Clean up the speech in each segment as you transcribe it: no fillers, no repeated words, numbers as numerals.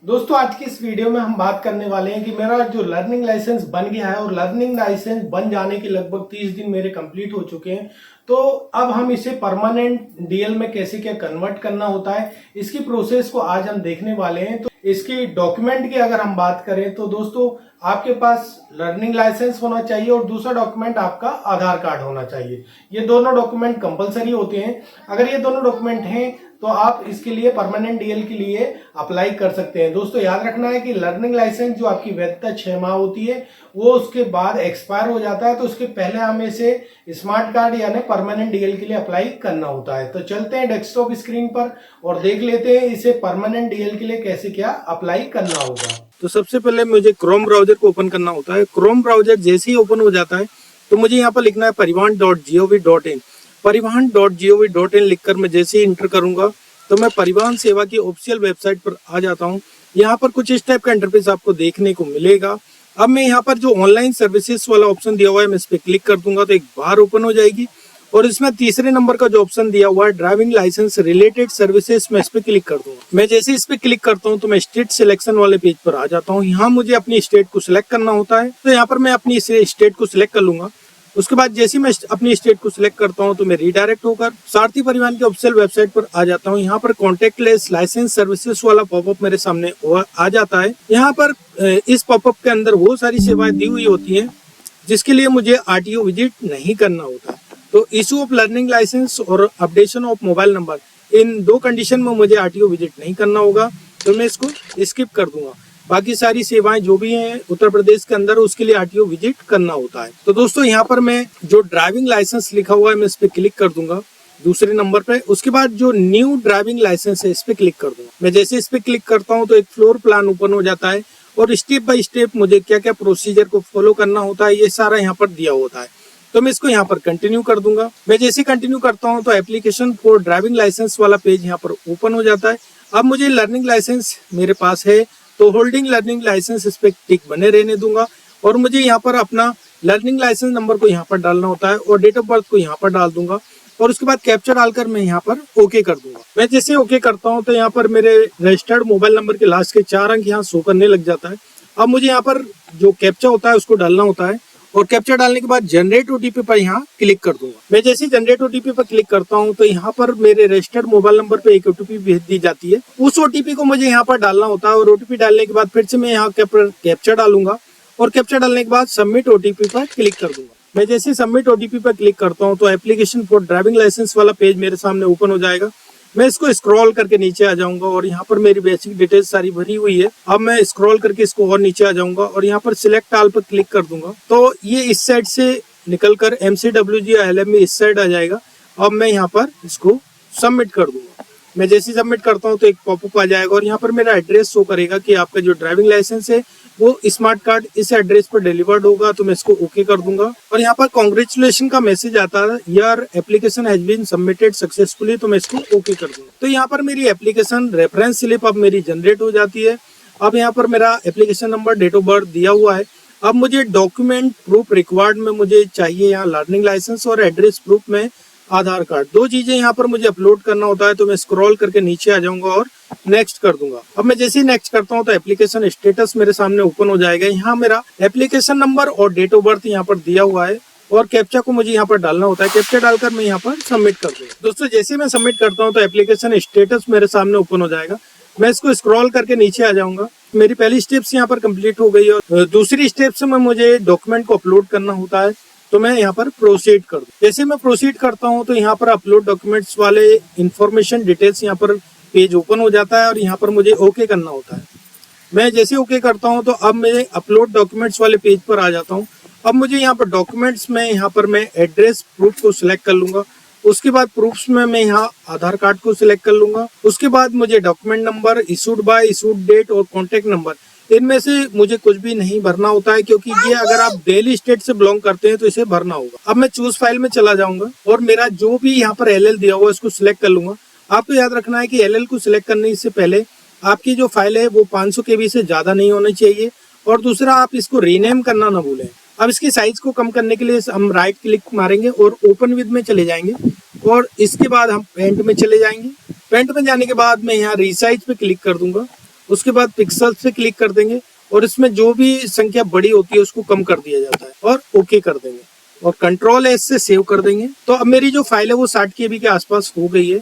दोस्तों आज की इस वीडियो में हम बात करने वाले हैं कि मेरा जो लर्निंग लाइसेंस बन गया है और लर्निंग लाइसेंस बन जाने के लगभग 30 दिन मेरे कंप्लीट हो चुके हैं। तो अब हम इसे परमानेंट डीएल में कैसे क्या कन्वर्ट करना होता है, इसकी प्रोसेस को आज हम देखने वाले हैं। तो इसकी डॉक्यूमेंट की अगर हम बात करें तो दोस्तों आपके पास लर्निंग लाइसेंस होना चाहिए और दूसरा डॉक्यूमेंट आपका आधार कार्ड होना चाहिए। ये दोनों डॉक्यूमेंट कंपलसरी होते हैं। अगर ये दोनों डॉक्यूमेंट हैं तो आप इसके लिए परमानेंट डीएल के लिए अप्लाई कर सकते हैं। दोस्तों याद रखना है कि लर्निंग लाइसेंस जो आपकी वैधता 6 माह होती है वो उसके बाद एक्सपायर हो जाता है, तो उसके पहले हमें इसे स्मार्ट कार्ड यानी परमानेंट डीएल के लिए अप्लाई करना होता है। तो चलते हैं डेस्कटॉप स्क्रीन पर और देख लेते हैं इसे परमानेंट डीएल के लिए कैसे क्या अप्लाई करना होगा। तो सबसे पहले मुझे क्रोम ब्राउजर को ओपन करना होता है। क्रोम ब्राउजर जैसे ही ओपन हो जाता है तो मुझे यहाँ पर लिखना है परिवहन.gov.in। परिवहन.gov.in लिखकर मैं जैसे ही इंटर करूंगा तो मैं परिवहन सेवा की ऑफिशियल वेबसाइट पर आ जाता हूँ। यहाँ पर कुछ इस टाइप का इंटरफेस आपको देखने को मिलेगा। अब मैं यहाँ पर जो ऑनलाइन सर्विसेज वाला ऑप्शन दिया हुआ है मैं इस पर क्लिक कर दूंगा तो एक बार ओपन हो जाएगी और इसमें तीसरे नंबर का जो ऑप्शन दिया हुआ है ड्राइविंग लाइसेंस रिलेटेड सर्विसेज, मैं इस पे क्लिक कर दूंगा। मैं जैसे इस पे क्लिक करता हूँ तो मैं स्टेट सिलेक्शन वाले पेज पर आ जाता हूँ। यहाँ मुझे अपनी स्टेट को सिलेक्ट करना होता है, तो यहाँ पर मैं अपनी स्टेट को सिलेक्ट कर लूंगा। उसके बाद जैसे मैं अपनी स्टेट को सिलेक्ट करता हूँ तो मैं रिडायरेक्ट होकर सारथी परिवहन की ऑफिशियल वेबसाइट पर आ जाता हूँ। यहाँ पर कॉन्टेक्टलेस लाइसेंस सर्विसेज वाला पॉपअप मेरे सामने आ जाता है। यहाँ पर इस पॉपअप के अंदर वो सारी सेवाएं दी हुई होती हैं जिसके लिए मुझे आरटीओ विजिट नहीं करना होता। तो इशू ऑफ लर्निंग लाइसेंस और अपडेशन ऑफ मोबाइल नंबर, इन दो कंडीशन में मुझे आरटीओ विजिट नहीं करना होगा, तो मैं इसको स्किप कर दूंगा। बाकी सारी सेवाएं जो भी हैं उत्तर प्रदेश के अंदर उसके लिए आरटीओ विजिट करना होता है। तो दोस्तों यहाँ पर मैं जो ड्राइविंग लाइसेंस लिखा हुआ है मैं इस पे क्लिक कर दूंगा दूसरे नंबर पे। उसके बाद जो न्यू ड्राइविंग लाइसेंस है इस पे क्लिक कर दूंगा। मैं जैसे इस पे क्लिक करता हूँ तो एक फ्लोर प्लान ओपन हो जाता है और स्टेप बाय स्टेप मुझे क्या क्या प्रोसीजर को फॉलो करना होता है ये सारा यहाँ पर दिया होता है। तो मैं इसको यहाँ पर कंटिन्यू कर दूंगा। मैं जैसे कंटिन्यू करता हूँ तो एप्लीकेशन फॉर ड्राइविंग लाइसेंस वाला पेज यहाँ पर ओपन हो जाता है। अब मुझे लर्निंग लाइसेंस मेरे पास है तो होल्डिंग लर्निंग लाइसेंस इस पे टिक बने रहने दूंगा और मुझे यहाँ पर अपना लर्निंग लाइसेंस नंबर को यहाँ पर डालना होता है और डेट ऑफ बर्थ को यहाँ पर डाल दूंगा और उसके बाद कैप्चा डालकर मैं यहाँ पर ओके कर दूंगा। मैं जैसे ओके करता हूँ तो यहाँ पर मेरे रजिस्टर्ड मोबाइल नंबर के लास्ट के 4 अंक यहाँ शो करने लग जाता है। अब मुझे यहाँ पर जो कैप्चा होता है उसको डालना होता है और कैप्चा डालने के बाद जनरेट ओटीपी पर यहाँ क्लिक कर दूंगा। मैं जैसे जनरेट ओटीपी पर क्लिक करता हूँ तो यहाँ पर मेरे रजिस्टर्ड मोबाइल नंबर पे एक ओटीपी भेज दी जाती है। उस ओटीपी को मुझे यहाँ पर डालना होता है और ओटीपी डालने के बाद फिर से मैं यहाँ कैप्चा डालूंगा और कैप्चा डालने के बाद सबमिट ओटीपी पर क्लिक कर दूंगा। मैं जैसे सबमिट ओटीपी पर क्लिक करता हूँ तो एप्लीकेशन फॉर ड्राइविंग लाइसेंस वाला पेज मेरे सामने ओपन हो जाएगा। मैं इसको स्क्रॉल करके नीचे आ जाऊंगा और यहाँ पर मेरी बेसिक डिटेल्स सारी भरी हुई है। अब मैं स्क्रॉल करके इसको और नीचे आ जाऊंगा और यहाँ पर सिलेक्ट ऑल पर क्लिक कर दूंगा तो ये इस साइड से निकलकर MCWG LM में इस साइड आ जाएगा। अब मैं यहाँ पर इसको सबमिट कर दूंगा। मैं जैसे सबमिट करता हूँ तो एक पॉपअप आ जाएगा और यहाँ पर मेरा एड्रेस शो करेगा कि आपका जो ड्राइविंग लाइसेंस है वो स्मार्ट कार्ड इस एड्रेस पर डिलीवर्ड होगा। तो मैं इसको ओके कर दूंगा और यहाँ पर कॉन्ग्रेचुलेशन का मैसेज आता है, your application has been submitted successfully. तो मैं इसको ओके कर दूंगा। तो यहाँ पर मेरी एप्लीकेशन रेफरेंस स्लिप अब मेरी जनरेट हो जाती है। अब यहाँ पर मेरा application number, date of birth दिया हुआ है। अब मुझे डॉक्यूमेंट प्रूफ रिक्वायर्ड में मुझे चाहिए यहाँ लर्निंग लाइसेंस और एड्रेस प्रूफ में आधार कार्ड, दो चीजें यहाँ पर मुझे अपलोड करना होता है। तो मैं स्क्रॉल करके नीचे आ जाऊंगा और नेक्स्ट कर दूंगा। अब मैं जैसे ही नेक्स्ट करता हूँ तो एप्लीकेशन स्टेटस मेरे सामने ओपन हो जाएगा। यहाँ मेरा एप्लीकेशन नंबर और डेट ऑफ बर्थ यहाँ पर दिया हुआ है और कैप्चा को मुझे यहाँ पर डालना होता है। कैप्चा डालकर मैं यहाँ पर सबमिट कर दूंगा। दोस्तों जैसे मैं सबमिट करता हूँ तो एप्लीकेशन स्टेटस मेरे सामने ओपन हो जाएगा। मैं इसको स्क्रॉल करके नीचे आ जाऊंगा। मेरी पहली स्टेप्स यहाँ पर कंप्लीट हो गई और दूसरी स्टेप्स में मुझे डॉक्यूमेंट को अपलोड करना होता है। तो मैं यहाँ पर प्रोसीड कर दूं। जैसे मैं प्रोसीड करता हूँ तो यहाँ पर अपलोड डॉक्यूमेंट्स वाले इंफॉर्मेशन डिटेल्स यहाँ पर पेज ओपन हो जाता है और यहाँ पर मुझे ओके करना होता है। मैं जैसे ओके करता हूँ तो अब मैं अपलोड डॉक्यूमेंट्स वाले पेज पर आ जाता हूँ। अब मुझे यहाँ पर डॉक्यूमेंट्स में यहाँ पर मैं एड्रेस प्रूफ को सिलेक्ट कर लूंगा। उसके बाद प्रूफ्स में मैं यहाँ आधार कार्ड को सिलेक्ट कर लूंगा। उसके बाद मुझे document number, issued by, issued date और कॉन्टेक्ट नंबर, इनमें से मुझे कुछ भी नहीं भरना होता है क्योंकि ये अगर आप दिल्ली स्टेट से बिलोंग करते हैं तो इसे भरना होगा। अब मैं चूज फाइल में चला जाऊंगा और मेरा जो भी यहाँ पर LL दिया हुआ है इसको सिलेक्ट कर लूंगा। आपको याद रखना है कि LL को सिलेक्ट करने से पहले आपकी जो फाइल है वो 500 KB से ज्यादा नहीं होनी चाहिए और दूसरा आप इसको रीनेम करना ना भूलें। अब इसकी साइज को कम करने के लिए हम राइट क्लिक मारेंगे और ओपन विद में चले जाएंगे और इसके बाद हम पेंट में चले जाएंगे। पेंट में जाने के बाद मैं यहाँ रीसाइज पे क्लिक कर दूंगा। उसके बाद पिक्सल से क्लिक कर देंगे और इसमें जो भी संख्या बड़ी होती है उसको कम कर दिया जाता है और ओके कर देंगे और कंट्रोल एस से सेव कर देंगे। तो अब मेरी जो फाइल है वो 60 KB के आसपास हो गई है।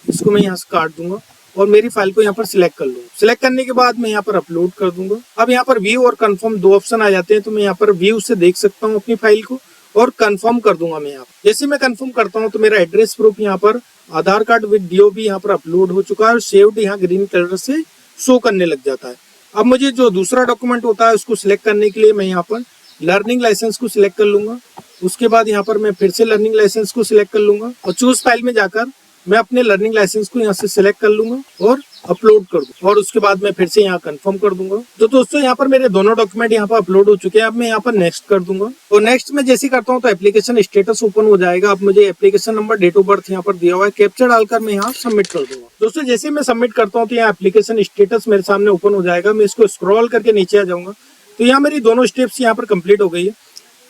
इसको मैं यहाँ से काट दूंगा और मेरी फाइल को यहाँ पर सिलेक्ट कर लूंगा। सिलेक्ट करने के बाद मैं यहाँ पर अपलोड कर दूंगा। अब यहाँ पर व्यू और कंफर्म दो ऑप्शन आ जाते हैं, तो मैं यहाँ पर व्यू से देख सकता हूँ अपनी फाइल को और कंफर्म कर दूंगा मैं यहाँ पर। जैसे मैं कंफर्म करता हूँ तो मेरा एड्रेस प्रूफ यहाँ पर आधार कार्ड विद DOB यहाँ पर अपलोड हो चुका है और सेव्ड यहाँ ग्रीन कलर से शो करने लग जाता है। अब मुझे जो दूसरा डॉक्यूमेंट होता है उसको सिलेक्ट करने के लिए मैं यहाँ पर लर्निंग लाइसेंस को सिलेक्ट कर लूंगा। उसके बाद यहाँ पर मैं फिर से लर्निंग लाइसेंस को सिलेक्ट कर लूंगा और चूज फाइल में जाकर मैं अपने लर्निंग लाइसेंस को यहाँ से सिलेक्ट कर लूंगा और अपलोड कर दूंगा और उसके बाद मैं फिर से यहाँ कंफर्म कर दूंगा। तो दोस्तों यहाँ पर मेरे दोनों डॉक्यूमेंट यहाँ पर अपलोड हो चुके हैं। अब मैं यहाँ पर नेक्स्ट कर दूंगा और नेक्स्ट में जैसे करता हूँ तो एप्लीकेशन स्टेटस ओपन हो जाएगा। अब मुझे application number, date of birth यहाँ पर दिया हुआ है, कैप्चर डालकर मैं यहाँ सबमिट कर दूंगा। दोस्तों जैसे मैं सबमिट करता हूँ तो यहाँ एप्लीकेशन स्टेटस मेरे सामने ओपन हो जाएगा। मैं इसको स्क्रॉल करके नीचे आ जाऊंगा तो यहाँ मेरी दोनों स्टेप्स यहाँ पर कंप्लीट हो गई है।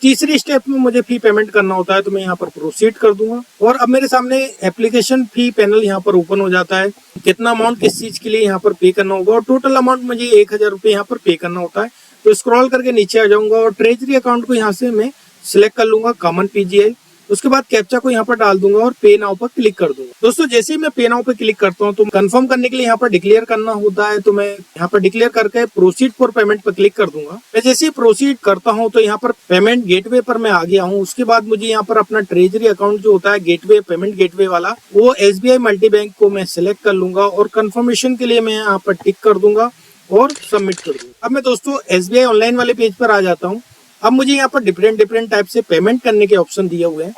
तीसरी स्टेप में मुझे फी पेमेंट करना होता है तो मैं यहाँ पर प्रोसीड कर दूंगा और अब मेरे सामने एप्लीकेशन फी पैनल यहाँ पर ओपन हो जाता है। कितना अमाउंट किस चीज के लिए यहाँ पर पे करना होगा और टोटल अमाउंट मुझे 1000 रुपये यहाँ पर पे करना होता है। तो स्क्रॉल करके नीचे आ जाऊंगा और ट्रेजरी अकाउंट को यहाँ से मैं सिलेक्ट कर लूंगा, कॉमन PGI। उसके बाद कैप्चा को यहाँ पर डाल दूंगा और पे नाउ पर क्लिक कर दूंगा। दोस्तों जैसे ही मैं पे नाउ पे क्लिक करता हूँ तो कंफर्म करने के लिए यहाँ पर डिक्लेयर करना होता है, तो मैं यहाँ पर डिक्लेयर करके प्रोसीड फॉर पेमेंट पर क्लिक कर दूंगा। मैं जैसे ही प्रोसीड करता हूँ तो यहाँ पर पेमेंट गेटवे पर मैं आ गया हूँ। उसके बाद मुझे यहाँ पर अपना ट्रेजरी अकाउंट जो होता है गेटवे, पेमेंट गेटवे वाला, वो SBI मल्टी बैंक को मैं सिलेक्ट कर लूंगा और कंफर्मेशन के लिए मैं यहाँ पर टिक कर दूंगा और सबमिट कर दूंगा। अब मैं दोस्तों SBI ऑनलाइन वाले पेज पर आ जाता हूँ। अब मुझे यहाँ पर डिफरेंट टाइप से पेमेंट करने के ऑप्शन दिए हुए हैं।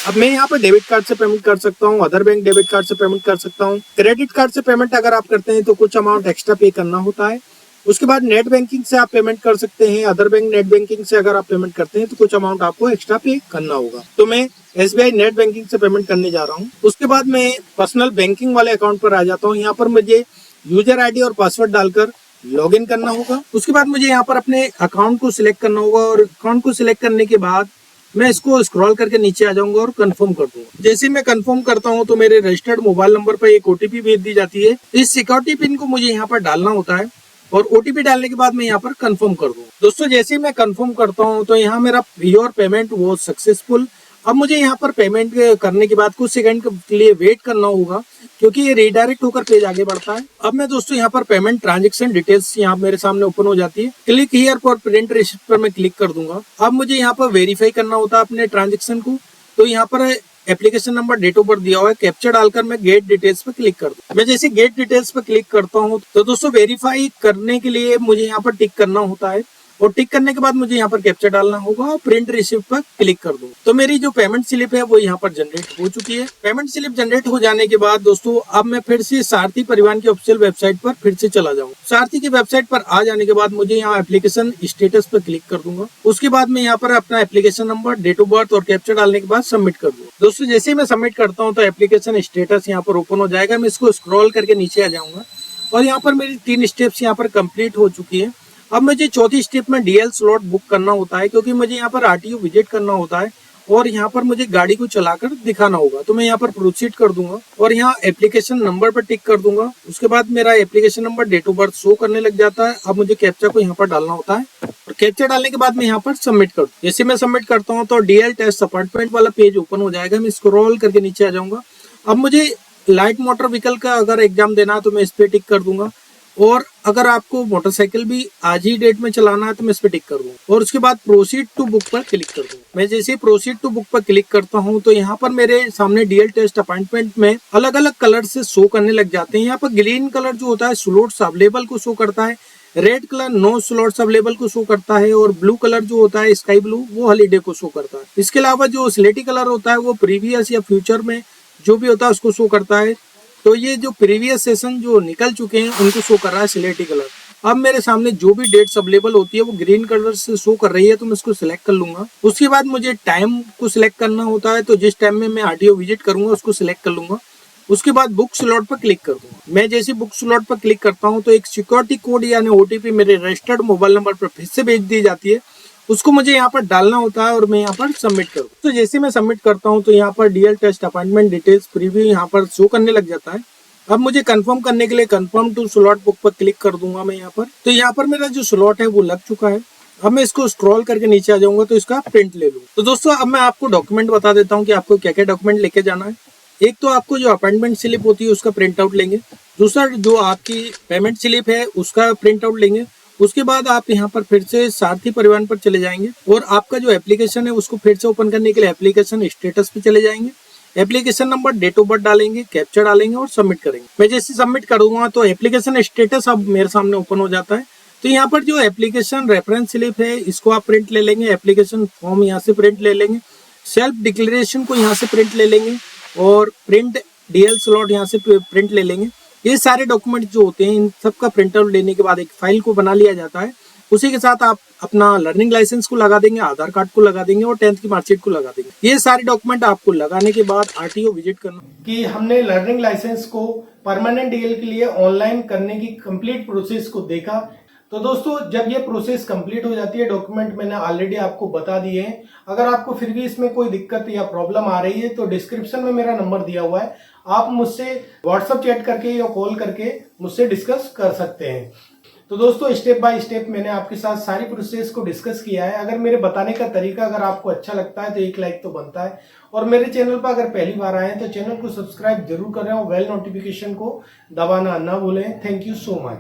अब मैं यहाँ पर डेबिट कार्ड से पेमेंट कर सकता हूँ, अदर बैंक डेबिट कार्ड से पेमेंट कर सकता हूँ। क्रेडिट कार्ड से पेमेंट अगर आप करते हैं तो कुछ अमाउंट एक्स्ट्रा पे करना होता है। उसके बाद नेट बैंकिंग से आप पेमेंट कर सकते हैं। अदर बैंक नेट बैंकिंग से अगर आप पेमेंट करते हैं तो कुछ अमाउंट आपको एक्स्ट्रा पे करना होगा। तो मैं SBI नेट बैंकिंग से पेमेंट करने जा रहा हूँ। उसके बाद मैं पर्सनल बैंकिंग वाले अकाउंट पर आ जाता हूँ। यहाँ पर मुझे यूजर ID और पासवर्ड डालकर लॉग इन करना होगा। उसके बाद मुझे यहाँ पर अपने अकाउंट को सिलेक्ट करना होगा और अकाउंट को सिलेक्ट करने के बाद मैं इसको स्क्रॉल करके नीचे आ जाऊंगा और कंफर्म कर दूंगा। जैसे मैं कंफर्म करता हूं तो मेरे रजिस्टर्ड मोबाइल नंबर पर एक OTP भेज दी जाती है। इस सिक्योरिटी पिन को मुझे यहाँ पर डालना होता है और OTP डालने के बाद मैं यहाँ पर कंफर्म कर दूंगा। दोस्तों जैसे मैं कंफर्म करता हूँ तो यहाँ मेरा योर पेमेंट वो सक्सेसफुल। अब मुझे यहाँ पर पेमेंट करने के बाद कुछ सेकंड के लिए वेट करना होगा क्योंकि ये रीडायरेक्ट होकर पेज आगे बढ़ता है। अब मैं दोस्तों यहाँ पर पेमेंट ट्रांजैक्शन डिटेल्स यहाँ मेरे सामने ओपन हो जाती है। Click here for print receipt पर मैं क्लिक कर दूंगा। अब मुझे यहाँ पर वेरीफाई करना होता है अपने ट्रांजेक्शन को। तो यहाँ पर application number, date of birth दिया हुआ है, कैप्चर डालकर मैं गेट डिटेल्स पर क्लिक कर दूं। मैं जैसे गेट डिटेल्स पर क्लिक करता हूँ तो दोस्तों वेरीफाई करने के लिए मुझे यहाँ पर टिक करना होता है और टिक करने के बाद मुझे यहाँ पर कैप्चर डालना होगा और प्रिंट रिसिप्ट पर क्लिक कर दूं। तो मेरी जो पेमेंट स्लिप है वो यहाँ पर जनरेट हो चुकी है। पेमेंट स्लिप जनरेट हो जाने के बाद दोस्तों अब मैं फिर से सारथी परिवहन की ऑफिशियल वेबसाइट पर फिर से चला जाऊँ। सारथी की वेबसाइट पर आ जाने के बाद मुझे यहाँ एप्लीकेशन स्टेटस पर क्लिक कर दूंगा। उसके बाद मैं यहाँ पर अपना application number, date of birth और कैप्चर डालने के बाद सबमिट कर दूंगा। दोस्तों जैसे ही मैं सबमिट करता हूँ तो एप्लीकेशन स्टेटस यहाँ पर ओपन हो जाएगा। मैं इसको स्क्रॉल करके नीचे आ जाऊंगा और यहाँ पर मेरी 3 स्टेप्स यहाँ पर कंप्लीट हो चुकी है। अब मुझे चौथी स्टेप में DL स्लॉट बुक करना होता है क्योंकि मुझे यहाँ पर RTO विजिट करना होता है और यहाँ पर मुझे गाड़ी को चलाकर दिखाना होगा। तो मैं यहाँ पर प्रोसीड कर दूंगा और यहाँ एप्लीकेशन नंबर पर टिक कर दूंगा। उसके बाद मेरा application number, date of birth show करने लग जाता है। अब मुझे कैप्चा को यहाँ पर डालना होता है और कैप्चा डालने के बाद मैं यहाँ पर सबमिट कर दूं। जैसे मैं सबमिट करता हूँ तो DL टेस्ट अपार्टमेंट वाला पेज ओपन हो जाएगा। मैं स्क्रॉल करके नीचे आ जाऊंगा। अब मुझे लाइट मोटर व्हीकल का अगर एग्जाम देना है तो मैं इस पे टिक कर दूंगा और अगर आपको मोटरसाइकिल भी आज ही डेट में चलाना है तो मैं इस पे टिक कर दूंगा और उसके बाद प्रोसीड टू बुक पर क्लिक कर दूंगा। मैं जैसे प्रोसीड टू बुक पर क्लिक करता हूं तो यहाँ पर मेरे सामने DL टेस्ट अपॉइंटमेंट में अलग अलग कलर से शो करने लग जाते हैं। यहाँ पर ग्रीन कलर जो होता है स्लॉट्स अवेलेबल को शो करता है, red colour no slots available को शो करता है और ब्लू कलर जो होता है स्काई ब्लू वो हॉलीडे को शो करता है। इसके अलावा जो स्लेटी कलर होता है वो प्रीवियस या फ्यूचर में जो भी होता है उसको शो करता है। तो ये जो प्रीवियस सेशन जो निकल चुके हैं उनको शो कर रहा है स्लेटी कलर। अब मेरे सामने जो भी डेट्स अवेलेबल होती है वो ग्रीन कलर से शो कर रही है तो मैं इसको सिलेक्ट कर लूंगा। उसके बाद मुझे टाइम को सिलेक्ट करना होता है, तो जिस टाइम में मैं RTO विजिट करूंगा उसको सिलेक्ट कर लूंगा। उसके बाद बुक स्लॉट पर क्लिक कर दूंगा। मैं जैसे बुक स्लॉट पर क्लिक करता हूं तो एक सिक्योरिटी कोड यानी OTP मेरे रजिस्टर्ड मोबाइल नंबर पर फिर से भेज दी जाती है। उसको मुझे यहाँ पर डालना होता है और मैं यहाँ पर सबमिट करूँ। तो जैसे मैं सबमिट करता हूँ तो यहाँ पर DL test appointment details preview यहाँ पर शो करने लग जाता है अब मुझे कंफर्म करने के लिए कंफर्म टू स्लॉट बुक पर क्लिक कर दूंगा मैं यहाँ पर। तो यहाँ पर मेरा जो स्लॉट है वो लग चुका है। अब मैं इसको स्क्रॉल करके नीचे आ जाऊंगा तो इसका प्रिंट ले लूँ। तो दोस्तों अब मैं आपको डॉक्यूमेंट बता देता हूँ कि आपको क्या क्या डॉक्यूमेंट लेके जाना है। एक तो आपको जो अपॉइंटमेंट स्लिप होती है उसका प्रिंट आउट लेंगे। दूसरा जो आपकी पेमेंट स्लिप है उसका प्रिंट आउट लेंगे। उसके बाद आप यहाँ पर फिर से सारथी परिवहन पर चले जाएंगे और आपका जो एप्लीकेशन है उसको फिर से ओपन करने के लिए एप्लीकेशन स्टेटस पे चले जाएंगे। Application number, date of birth डालेंगे, कैप्चा डालेंगे और सबमिट करेंगे। मैं जैसे सबमिट करूंगा तो एप्लीकेशन स्टेटस अब मेरे सामने ओपन हो जाता है। तो यहाँ पर जो एप्लीकेशन रेफरेंस स्लिप है इसको आप प्रिंट ले लेंगे, एप्लीकेशन फॉर्म यहाँ से प्रिंट ले लेंगे, सेल्फ डिक्लेरेशन को यहाँ से प्रिंट ले लेंगे और प्रिंट डीएल स्लॉट यहाँ से प्रिंट ले लेंगे। ये सारे डॉक्यूमेंट जो होते हैं इन सब का प्रिंट आउट लेने के बाद एक फाइल को बना लिया जाता है। उसी के साथ आप अपना लर्निंग लाइसेंस को लगा देंगे, आधार कार्ड को लगा देंगे और 10th की मार्कशीट को लगा देंगे। ये सारे डॉक्यूमेंट आपको लगाने के बाद आरटीओ विजिट करना। कि हमने लर्निंग लाइसेंस को परमानेंट डीएल के लिए ऑनलाइन करने की कंप्लीट प्रोसेस को देखा। तो दोस्तों जब ये प्रोसेस कंप्लीट हो जाती है, डॉक्यूमेंट मैंने ऑलरेडी आपको बता दिए हैं। अगर आपको फिर भी इसमें कोई दिक्कत या प्रॉब्लम आ रही है तो डिस्क्रिप्शन में मेरा नंबर दिया हुआ है, आप मुझसे व्हाट्सएप चैट करके या कॉल करके मुझसे डिस्कस कर सकते हैं। तो दोस्तों स्टेप बाय स्टेप मैंने आपके साथ सारी प्रोसेस को डिस्कस किया है। अगर मेरे बताने का तरीका अगर आपको अच्छा लगता है तो एक लाइक तो बनता है, और मेरे चैनल पर अगर पहली बार आए हैं तो चैनल को सब्सक्राइब जरूर करें और बेल नोटिफिकेशन को दबाना ना भूलें। Thank you so much.